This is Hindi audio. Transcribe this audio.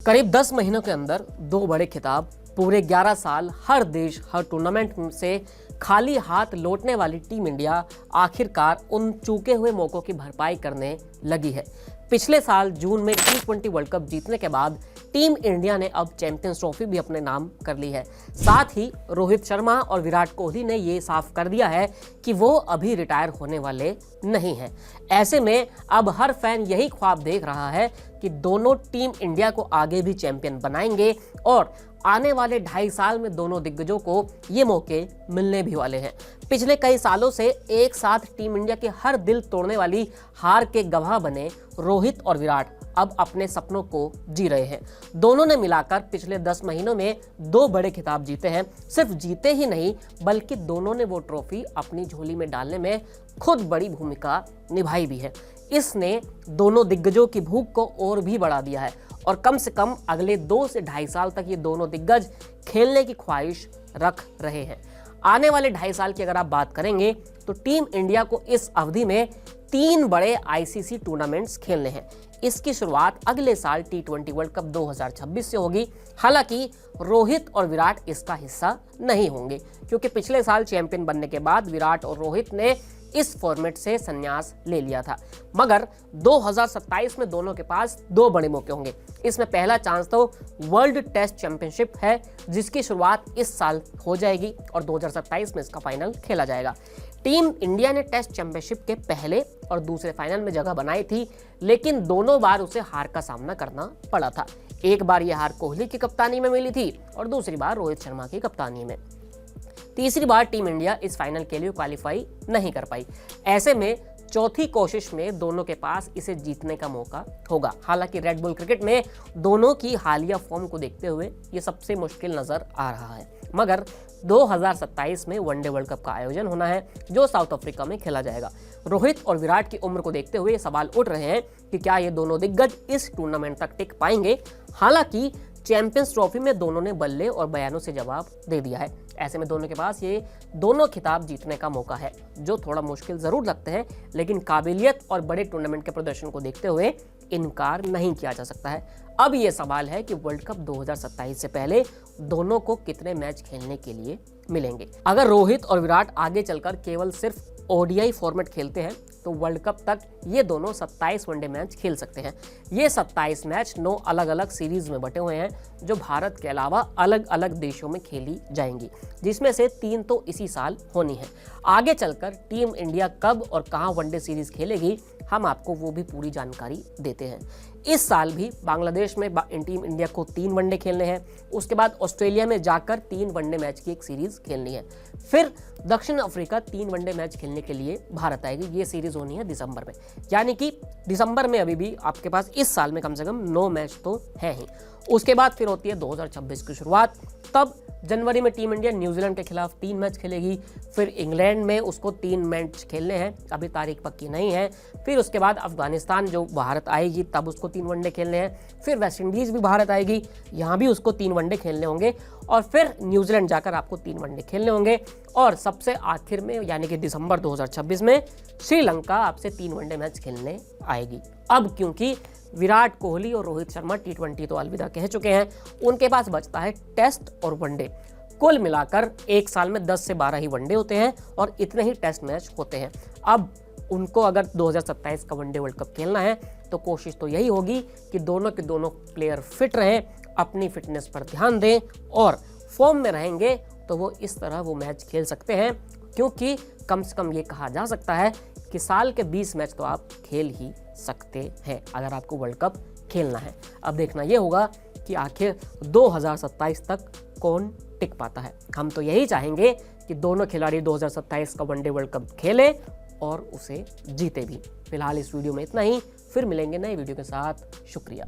करीब 10 महीनों के अंदर 2 बड़े खिताब, पूरे 11 साल हर देश हर टूर्नामेंट से खाली हाथ लौटने वाली टीम इंडिया आखिरकार उन चूके हुए मौकों की भरपाई करने लगी है। पिछले साल जून में T20 वर्ल्ड कप जीतने के बाद टीम इंडिया ने अब चैंपियंस ट्रॉफी भी अपने नाम कर ली है। साथ ही रोहित शर्मा और विराट कोहली ने ये साफ कर दिया है कि वो अभी रिटायर होने वाले नहीं हैं। ऐसे में अब हर फैन यही ख्वाब देख रहा है कि दोनों टीम इंडिया को आगे भी चैंपियन बनाएंगे और आने वाले 2.5 साल में दोनों दिग्गजों को ये मौके मिलने भी वाले हैं। पिछले कई सालों से एक साथ टीम इंडिया के हर दिल तोड़ने वाली हार के गवाह बने रोहित और विराट अब अपने सपनों को जी रहे हैं। दोनों ने मिलाकर पिछले 10 महीनों में 2 बड़े खिताब जीते हैं। सिर्फ जीते ही नहीं बल्कि दोनों ने वो ट्रॉफी अपनी झोली में डालने में खुद बड़ी भूमिका निभाई भी है। इसने दोनों दिग्गजों की भूख को और भी बढ़ा दिया है और कम से कम अगले 2 से 2.5 साल तक ये दोनों दिग्गज खेलने की ख्वाहिश रख रहे हैं। आने वाले 2.5 साल की अगर आप बात करेंगे तो टीम इंडिया को इस अवधि में 3 बड़े आईसीसी टूर्नामेंट्स खेलने हैं। इसकी शुरुआत अगले साल T20 वर्ल्ड कप 2026 से होगी। हालांकि रोहित और विराट इसका हिस्सा नहीं होंगे क्योंकि पिछले साल चैंपियन बनने के बाद विराट और रोहित ने इस फॉर्मेट से संन्यास ले लिया था। मगर 2027 में दोनों के पास 2 बड़े मौके होंगे। इसमें पहला चांस तो वर्ल्ड टेस्ट चैंपियनशिप है जिसकी शुरुआत इस साल हो जाएगी और 2027 में इसका फाइनल खेला जाएगा। टीम इंडिया ने टेस्ट चैंपियनशिप के पहले और दूसरे फाइनल में जगह बनाई थी, लेकिन दोनों बार उसे हार का सामना करना पड़ा था। एक बार यह हार कोहली की कप्तानी में मिली थी और दूसरी बार रोहित शर्मा की कप्तानी में। तीसरी बार टीम इंडिया इस फाइनल के लिए क्वालिफाई नहीं कर पाई। ऐसे में चौथी कोशिश में दोनों के पास इसे जीतने का मौका होगा। हालांकि रेड बुल क्रिकेट में दोनों की हालिया फॉर्म को देखते हुए ये सबसे मुश्किल नजर आ रहा है। मगर 2027 में वनडे वर्ल्ड कप का आयोजन होना है जो साउथ अफ्रीका में खेला जाएगा। रोहित और विराट की उम्र को देखते हुए सवाल उठ रहे हैं कि क्या ये दोनों दिग्गज इस टूर्नामेंट तक टिक पाएंगे। हालांकि चैंपियंस ट्रॉफी में दोनों ने बल्ले और बयानों से जवाब दे दिया है। ऐसे में दोनों के पास ये दोनों खिताब जीतने का मौका है जो थोड़ा मुश्किल जरूर लगते हैं, लेकिन काबिलियत और बड़े टूर्नामेंट के प्रदर्शन को देखते हुए इनकार नहीं किया जा सकता है। अब ये सवाल है कि वर्ल्ड कप 2027 से पहले दोनों को कितने मैच खेलने के लिए मिलेंगे। अगर रोहित और विराट आगे चलकर केवल सिर्फ ओडीआई फॉर्मेट खेलते हैं तो वर्ल्ड कप तक ये दोनों 27 वनडे मैच खेल सकते हैं। ये 27 मैच 9 अलग अलग सीरीज में बटे हुए हैं जो भारत के अलावा अलग अलग देशों में खेली जाएंगी, जिसमें से 3 तो इसी साल होनी है। आगे चलकर टीम इंडिया कब और कहां वनडे सीरीज खेलेगी हम आपको वो भी पूरी जानकारी देते हैं। इस साल भी बांग्लादेश में टीम इंडिया को 3 वनडे खेलने हैं। उसके बाद ऑस्ट्रेलिया में जाकर 3 वनडे मैच की एक सीरीज खेलनी है। फिर दक्षिण अफ्रीका 3 वनडे मैच खेलने के लिए भारत आएगी। ये सीरीज होनी है दिसंबर में, यानी कि दिसंबर में अभी भी आपके पास इस साल में कम से कम 9 मैच तो है ही। उसके बाद फिर होती है 2026 की शुरुआत। तब जनवरी में टीम इंडिया न्यूजीलैंड के खिलाफ 3 मैच खेलेगी। फिर इंग्लैंड में उसको 3 मैच खेलने हैं, अभी तारीख पक्की नहीं है। फिर उसके बाद अफगानिस्तान जो भारत आएगी तब उसको 3 वनडे खेलने हैं। फिर वेस्ट इंडीज भी भारत आएगी, यहाँ भी उसको 3 वनडे खेलने होंगे। और फिर न्यूजीलैंड जाकर आपको 3 वनडे खेलने होंगे। और सबसे आखिर में यानी कि दिसंबर 2026 में श्रीलंका आपसे 3 वनडे मैच खेलने आएगी। अब क्योंकि विराट कोहली और रोहित शर्मा T20 तो अलविदा कह चुके हैं, उनके पास बचता है टेस्ट और वनडे। कुल मिलाकर एक साल में 10 से 12 ही वनडे होते हैं और इतने ही टेस्ट मैच होते हैं। अब उनको अगर 2027 का वनडे वर्ल्ड कप खेलना है तो कोशिश तो यही होगी कि दोनों के दोनों प्लेयर फिट रहें, अपनी फिटनेस पर ध्यान दें और फॉर्म में रहेंगे तो वो इस तरह वो मैच खेल सकते हैं। क्योंकि कम से कम ये कहा जा सकता है कि साल के 20 मैच तो आप खेल ही सकते हैं अगर आपको वर्ल्ड कप खेलना है। अब देखना ये होगा कि आखिर 2027 तक कौन टिक पाता है। हम तो यही चाहेंगे कि दोनों खिलाड़ी 2027 का वनडे वर्ल्ड कप खेले और उसे जीते भी। फिलहाल इस वीडियो में इतना ही, फिर मिलेंगे नए वीडियो के साथ। शुक्रिया।